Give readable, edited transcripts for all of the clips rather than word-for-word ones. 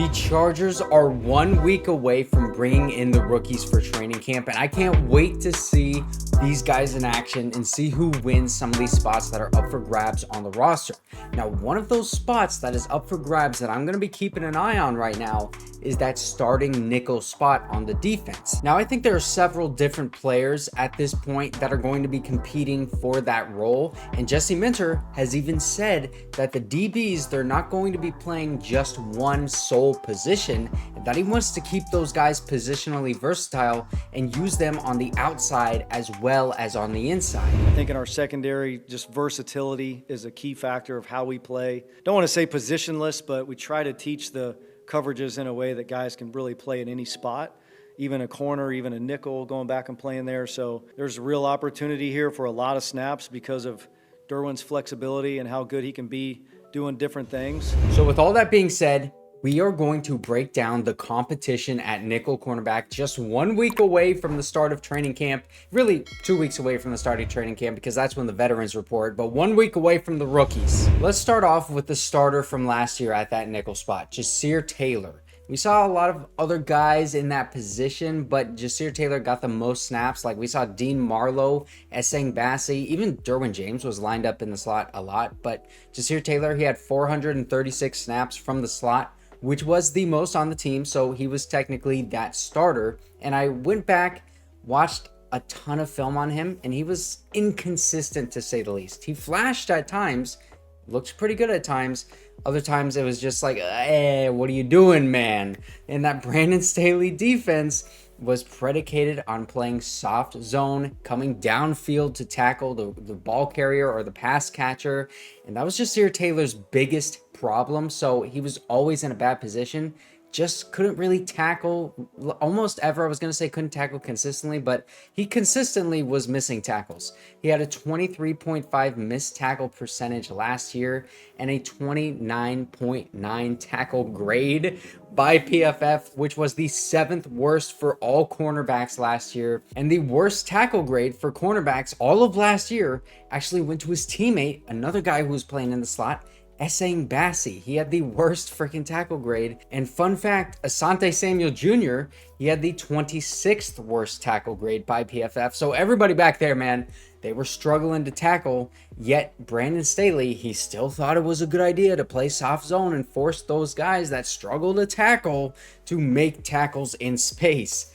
The Chargers are 1 week away from bringing in the rookies for training camp, and I can't wait to see these guys in action and see who wins some of these spots that are up for grabs on the roster. Now, one of those spots that is up for grabs that I'm going to be keeping an eye on right now is that starting nickel spot on the defense. Now, I think there are several different players at this point that are going to be competing for that role, and Jesse Minter has even said that the DBs, they're not going to be playing just one sole position, and that he wants to keep those guys positionally versatile and use them on the outside as well as on the inside. I think in our secondary, just versatility is a key factor of how we play. Don't want to say positionless, but we try to teach the coverages in a way that guys can really play in any spot, even a corner, even a nickel, going back and playing there. So there's a real opportunity here for a lot of snaps because of Derwin's flexibility and how good he can be doing different things. So with all that being said, we are going to break down the competition at nickel cornerback just 1 week away from the start of training camp. Really 2 weeks away from the start of training camp because that's when the veterans report, but 1 week away from the rookies. Let's start off with the starter from last year at that nickel spot, Jasir Taylor. We saw a lot of other guys in that position, but Jasir Taylor got the most snaps. Like we saw Dean Marlowe, Essang Bassi, even Derwin James was lined up in the slot a lot, but Jasir Taylor, he had 436 snaps from the slot, which was the most on the team, so he was technically that starter. And I went back, watched a ton of film on him, and he was inconsistent to say the least. He flashed at times, looked pretty good at times. Other times it was just like, hey, what are you doing, man? And that Brandon Staley defense was predicated on playing soft zone, coming downfield to tackle the ball carrier or the pass catcher. And that was Jasir Taylor's biggest problem. So he was always in a bad position. Just couldn't really tackle almost ever. I was going to say couldn't tackle consistently, but he consistently was missing tackles. He had a 23.5 missed tackle percentage last year and a 29.9 tackle grade by PFF, which was the 7th worst for all cornerbacks last year. And the worst tackle grade for cornerbacks all of last year actually went to his teammate, another guy who was playing in the slot, Essang Bassi. He had the worst freaking tackle grade. And fun fact, Asante Samuel Jr., he had the 26th worst tackle grade by PFF. So everybody back there, man, they were struggling to tackle, yet Brandon Staley, he still thought it was a good idea to play soft zone and force those guys that struggle to tackle to make tackles in space.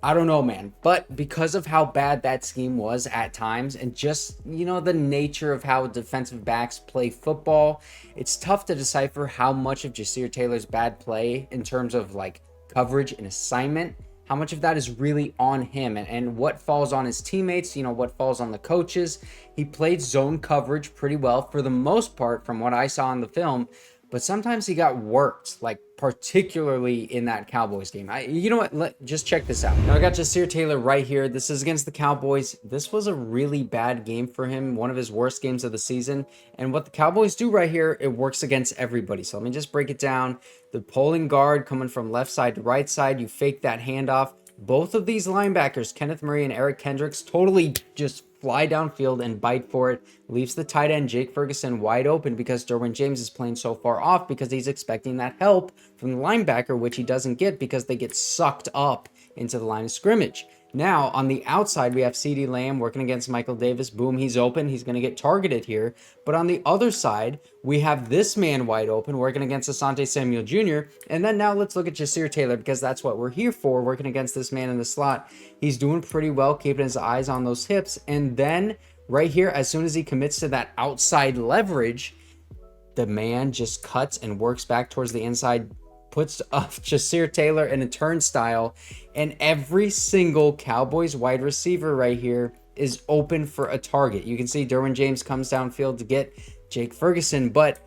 I don't know, man, but because of how bad that scheme was at times and just, you know, the nature of how defensive backs play football, it's tough to decipher how much of Jasir Taylor's bad play in terms of like coverage and assignment, how much of that is really on him and what falls on his teammates, you know, what falls on the coaches. He played zone coverage pretty well for the most part from what I saw in the film, but sometimes he got worked, like particularly in that Cowboys game. You know what? Just check this out. Now I got Jasir Taylor right here. This is against the Cowboys. This was a really bad game for him, one of his worst games of the season. And what the Cowboys do right here, it works against everybody. So let me just break it down. The pulling guard coming from left side to right side, you fake that handoff. Both of these linebackers, Kenneth Murray and Eric Kendricks, totally just fly downfield and bite for it. Leaves the tight end Jake Ferguson wide open because Derwin James is playing so far off because he's expecting that help from the linebacker, which he doesn't get because they get sucked up into the line of scrimmage. Now, on the outside, we have CeeDee Lamb working against Michael Davis. Boom, he's open. He's going to get targeted here. But on the other side, we have this man wide open working against Asante Samuel Jr. And then now let's look at Jasir Taylor because that's what we're here for, working against this man in the slot. He's doing pretty well, keeping his eyes on those hips. And then right here, as soon as he commits to that outside leverage, the man just cuts and works back towards the inside, puts up Jasir Taylor in a turnstile, and every single Cowboys wide receiver right here is open for a target. You can see Derwin James comes downfield to get Jake Ferguson, but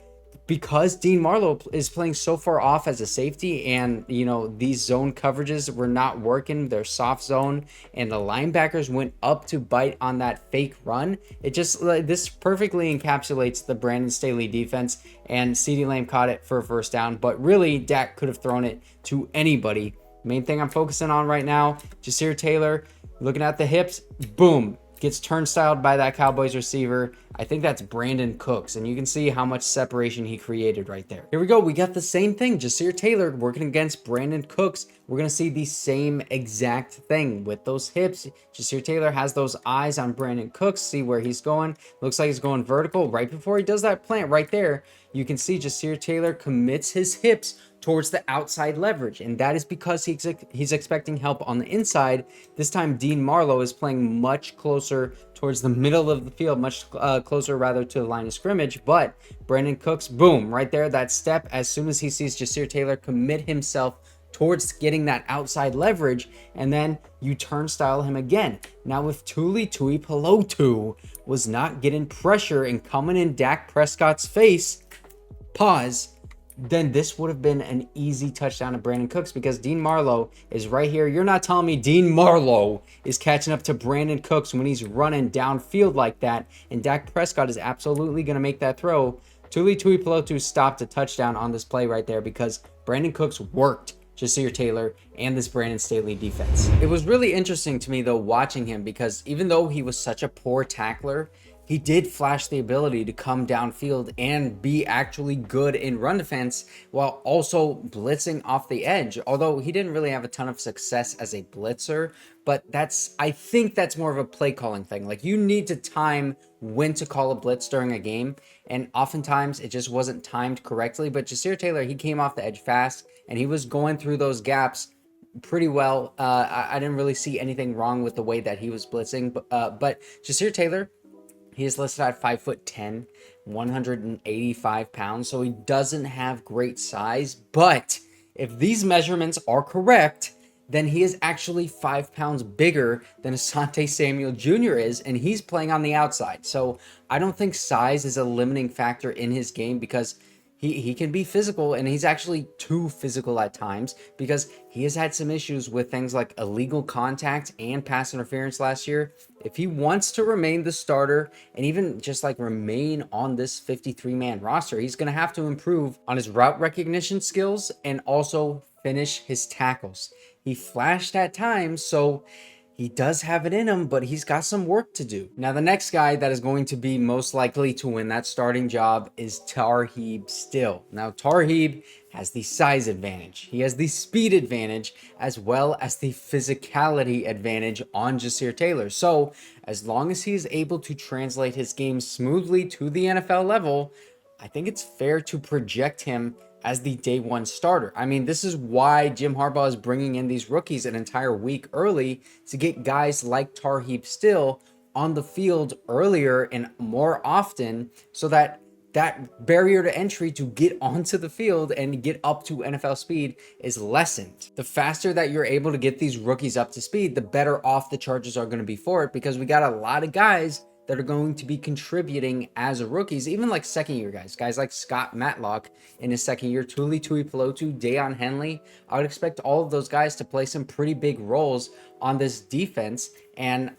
because Dean Marlowe is playing so far off as a safety and, you know, these zone coverages were not working, their soft zone, and the linebackers went up to bite on that fake run, it just, this perfectly encapsulates the Brandon Staley defense, and CeeDee Lamb caught it for a first down, but really Dak could have thrown it to anybody. Main thing I'm focusing on right now, Jasir Taylor, looking at the hips, boom, gets turnstiled by that Cowboys receiver. I think that's Brandon Cooks, and you can see how much separation he created right there. Here we go. We got the same thing. Jasir Taylor working against Brandon Cooks. We're going to see the same exact thing with those hips. Jasir Taylor has those eyes on Brandon Cooks. See where he's going. Looks like he's going vertical. Right before he does that plant right there, you can see Jasir Taylor commits his hips towards the outside leverage, and that is because he's expecting help on the inside. This time Dean Marlowe is playing much closer towards the middle of the field, much closer rather to the line of scrimmage. But Brandon Cooks, boom, right there, that step, as soon as he sees Jasir Taylor commit himself towards getting that outside leverage, and then you turnstile him again. Now if Tuli Tuipulotu was not getting pressure and coming in Dak Prescott's face, then this would have been an easy touchdown to Brandon Cooks, because Dean Marlowe is right here. You're not telling me Dean Marlowe is catching up to Brandon Cooks when he's running downfield like that, and Dak Prescott is absolutely going to make that throw. Tuli Tuipulotu stopped a touchdown on this play right there because Brandon Cooks worked Jasir Taylor and this Brandon Staley defense. It was really interesting to me though watching him, because even though he was such a poor tackler, he did flash the ability to come downfield and be actually good in run defense while also blitzing off the edge. Although he didn't really have a ton of success as a blitzer, but I think that's more of a play calling thing. Like, you need to time when to call a blitz during a game, and oftentimes it just wasn't timed correctly. But Jasir Taylor, he came off the edge fast and he was going through those gaps pretty well. I didn't really see anything wrong with the way that he was blitzing, but Jasir Taylor, he is listed at 5'10", 185 pounds, so he doesn't have great size. But if these measurements are correct, then he is actually 5 pounds bigger than Asante Samuel Jr. is, and he's playing on the outside. So I don't think size is a limiting factor in his game, because he can be physical, and he's actually too physical at times, because he has had some issues with things like illegal contact and pass interference last year. If he wants to remain the starter and even just like remain on this 53-man roster, he's going to have to improve on his route recognition skills and also finish his tackles. He flashed at times, so he does have it in him, but he's got some work to do. Now, the next guy that is going to be most likely to win that starting job is Tarheeb Still. Now, Tarheeb has the size advantage. He has the speed advantage, as well as the physicality advantage on Jasir Taylor. So, as long as he's able to translate his game smoothly to the NFL level, I think it's fair to project him as the day one starter. I mean, this is why Jim Harbaugh is bringing in these rookies an entire week early, to get guys like Tarheeb Still on the field earlier and more often, so that that barrier to entry to get onto the field and get up to NFL speed is lessened. The faster that you're able to get these rookies up to speed, the better off the Chargers are going to be for it, because we got a lot of guys that are going to be contributing as rookies, even like second year guys like Scott Matlock in his second year, Tuli Tuipulotu, Deion Henley. I would expect all of those guys to play some pretty big roles on this defense, and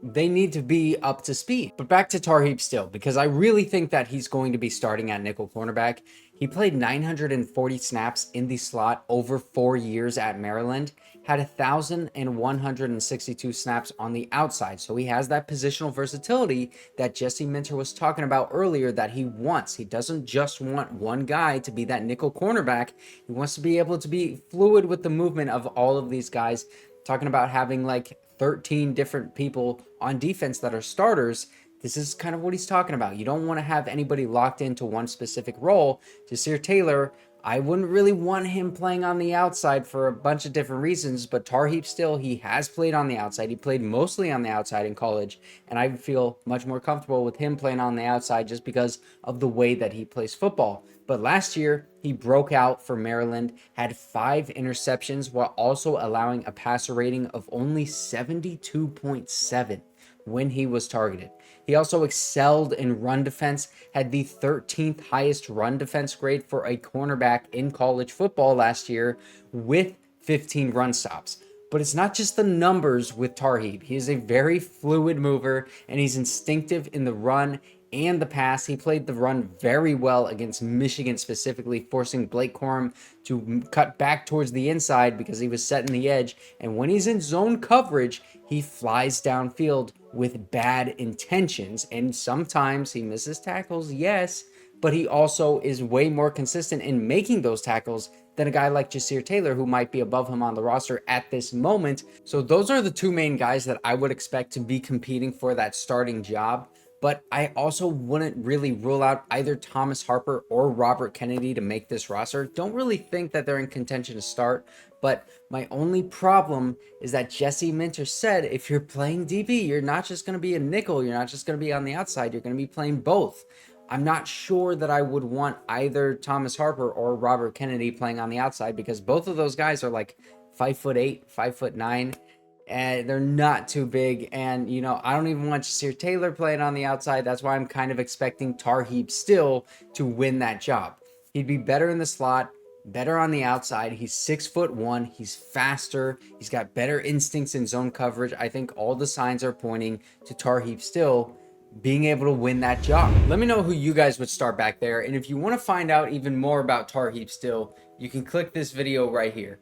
they need to be up to speed. But back to Tarheeb Still, because I really think that he's going to be starting at nickel cornerback. He played 940 snaps in the slot over 4 years at Maryland, had 1,162 snaps on the outside. So he has that positional versatility that Jesse Minter was talking about earlier that he wants. He doesn't just want one guy to be that nickel cornerback. He wants to be able to be fluid with the movement of all of these guys. Talking about having like 13 different people on defense that are starters. This is kind of what he's talking about. You don't want to have anybody locked into one specific role. Jasir Taylor, I wouldn't really want him playing on the outside for a bunch of different reasons, but Tarheeb Still, he has played on the outside. He played mostly on the outside in college, and I feel much more comfortable with him playing on the outside just because of the way that he plays football. But last year, he broke out for Maryland, had 5 interceptions while also allowing a passer rating of only 72.7 when he was targeted. He also excelled in run defense, had the 13th highest run defense grade for a cornerback in college football last year with 15 run stops. But it's not just the numbers with Tarheeb. He is a very fluid mover, and he's instinctive in the run and the pass. He played the run very well against Michigan specifically, forcing Blake Corum to cut back towards the inside because he was setting the edge. And when he's in zone coverage, he flies downfield with bad intentions. And sometimes he misses tackles, yes, but he also is way more consistent in making those tackles than a guy like Jasir Taylor, who might be above him on the roster at this moment. So those are the two main guys that I would expect to be competing for that starting job. But I also wouldn't really rule out either Thomas Harper or Robert Kennedy to make this roster. Don't really think that they're in contention to start. But my only problem is that Jesse Minter said if you're playing DB, you're not just going to be a nickel. You're not just going to be on the outside. You're going to be playing both. I'm not sure that I would want either Thomas Harper or Robert Kennedy playing on the outside because both of those guys are like 5'8", 5'9", and they're not too big. And, you know, I don't even want Jasir Taylor playing on the outside. That's why I'm kind of expecting Tarheeb Still to win that job. He'd be better in the slot, better on the outside. He's 6'1". He's faster. He's got better instincts in zone coverage. I think all the signs are pointing to Tarheeb Still being able to win that job. Let me know who you guys would start back there. And if you want to find out even more about Tarheeb Still, you can click this video right here.